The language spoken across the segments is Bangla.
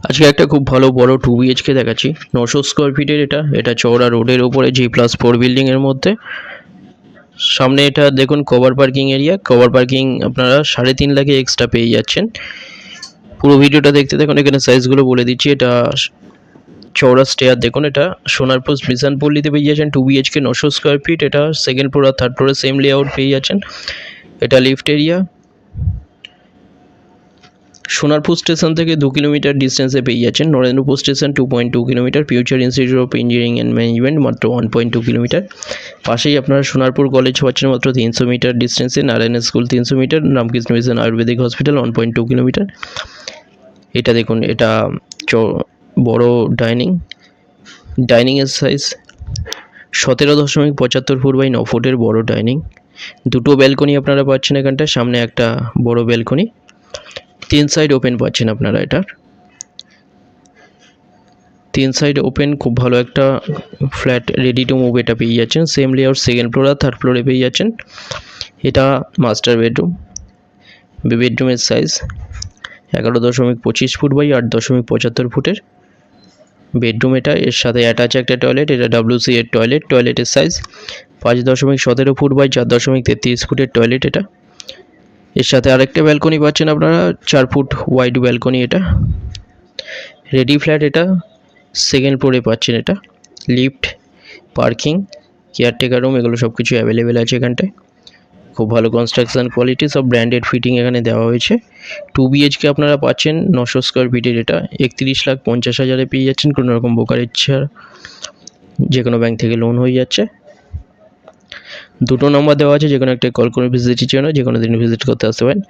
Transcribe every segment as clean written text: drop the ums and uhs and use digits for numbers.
আজকে একটা খুব ভালো বড় 2 BHK দেখাচ্ছি। 900 স্কোয়ার ফিটের এটা চওড়া রোডের ওপরে G+4 বিল্ডিং এর মধ্যে। সামনে এটা দেখুন cover parking area. Cover parking আপনারা 3.5 লাখে এক্সট্রা পেয়ে যাচ্ছেন। পুরো ভিডিওটা দেখতে দেখুন, এখানে সাইজগুলো বলে দিচ্ছি। এটা চওড়া স্টেয়ার দেখুন, এটা সোনারপুর মিশন পল্লীতে পেয়ে যাচ্ছেন। 2 BHK 900 স্কোয়ার ফিট। এটা সেকেন্ড ফ্লোর আর থার্ড ফ্লোরে সেম লেআউট পেয়ে যাচ্ছেন। এটা লিফট এরিয়া। সোনারপুর স্টেশন থেকে 2 কিলোমিটার ডিস্টেন্সে পেয়ে যাচ্ছেন। Narendrapur station 2.2 kilometre. Future institute of engineering and management মাত্র 1.2 কিলোমিটার। পাশেই আপনারা সোনারপুর কলেজ পাচ্ছেন মাত্র 300 মিটার ডিস্টেন্সে। Narayan school 300 metre. Ramakrishna mission Ayurvedic hospital 1.2 kilometre. এটা দেখুন, এটা বড় ডাইনিংয়ের সাইজ 17.75 ফুট বাই 9 ফুটের বড় ডাইনিং। দুটো ব্যালকনি আপনারা পাচ্ছেন এখানটায়। সামনে একটা বড় ব্যালকনি, 3 সাইড ওপেন পাচ্ছেন আপনারা। এটার 3 সাইড ওপেন, খুব ভালো একটা ফ্ল্যাট রেডি টু মুভ এটা পেয়ে যাচ্ছেন। সেম লেআউট সেকেন্ড ফ্লোর আর থার্ড ফ্লোরে পেয়ে যাচ্ছেন। এটা মাস্টার বেডরুম। বেডরুমের সাইজ 11.25 ফুট বাই 8.75 ফুটের বেডরুম এটা। এর সাথে অ্যাটাচ একটা টয়লেট। এটা WC এর টয়লেট। টয়লেটের সাইজ 5.17 ফুট বাই 4.33 ফুটের টয়লেট এটা। এর সাথে আরেকটা ব্যালকনি পাচ্ছেন আপনারা, 4 ফুট ওয়াইড ব্যালকনি। এটা রেডি ফ্ল্যাট। এটা সেকেন্ড ফ্লোরে পাচ্ছেন। এটা লিফট, পার্কিং, কেয়ারটেকার রুম, এগুলো সব কিছু অ্যাভেলেবেল আছে এখানটায়। খুব ভালো কনস্ট্রাকশন কোয়ালিটি, সব ব্র্যান্ডেড ফিটিং এখানে দেওয়া হয়েছে। 2 BHK আপনারা পাচ্ছেন 900 স্কোয়ার ফিটের। এটা 31,50,000 পেয়ে যাচ্ছেন। কোনো রকম ব্রোকারেজ ছাড়া, যে কোনো ব্যাংক থেকে লোন হয়ে যাচ্ছে। দুটো নম্বর দেওয়া আছে, যে কোনো একটা কল করে ভিজিটের জন্য যে কোনো দিন ভিজিট করতে আসতে পারেন।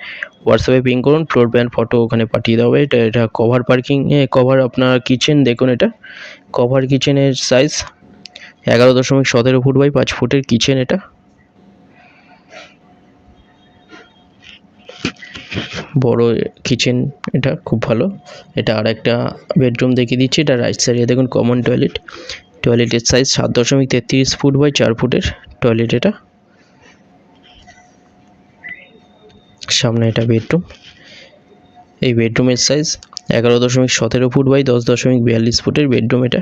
হোয়াটসঅ্যাপে পিং করুন, ফ্লোর প্ল্যান ফটো ওখানে পাঠিয়ে দেওয়া হবে। এটা কভার পার্কিং, কভার আপনার কিচেন দেখুন। এটা কভার কিচেনের সাইজ 11.17 ফুট বাই 5 ফুটের কিচেন। এটা বড় কিচেন, এটা খুব ভালো। এটা আর একটা বেডরুম দেখিয়ে দিচ্ছি। এটা রাইট সাইডে দেখুন কমন টয়লেট। টয়লেটের সাইজ 7.33 ফুট বাই 4 ফুটের টয়লেট এটা। সামনে এটা বেডরুম। এই বেডরুমের সাইজ 11.17 ফুট বাই 10.42 ফুটের বেডরুম এটা।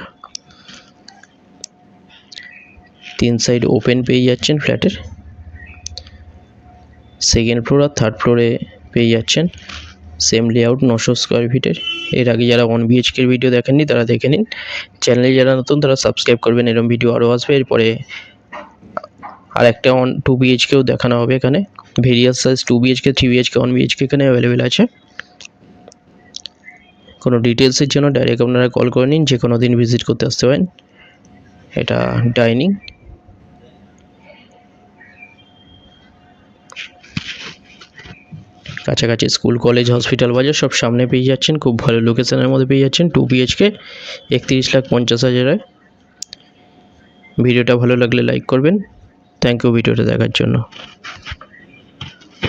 3 সাইড ওপেন পেয়ে যাচ্ছেন ফ্ল্যাটের। সেকেন্ড ফ্লোর আর থার্ড ফ্লোরে পেয়ে যাচ্ছেন। সেম লেআউট 900 স্কোয়ার ফিটের। এর আগে যারা 1 BHK ভিডিও দেখেননি তারা দেখে নিন। চ্যানেলে যারা নতুন তারা সাবস্ক্রাইব করবেন, এরকম ভিডিও আরও আসবে। এরপরে আর একটা 2 BHKও দেখানো হবে এখানে। Various size 2 BHK, 3 BHK, 1 BHK এখানে অ্যাভেলেবেল আছে। কোনো ডিটেলসের জন্য ডাইরেক্ট আপনারা কল করে নিন, যে কোনো দিন ভিজিট করতে আসতে পারেন। এটা ডাইনিং। কাছাকাছি স্কুল, কলেজ, হসপিটাল, বাজার সব সামনে পেয়ে যাচ্ছেন। খুব ভালো লোকেশনের মধ্যে পেয়ে যাচ্ছেন। 2 BHK 31,50,000। ভিডিওটা ভালো লাগলে লাইক করবেন। থ্যাংক ইউ ভিডিওটা দেখার জন্য।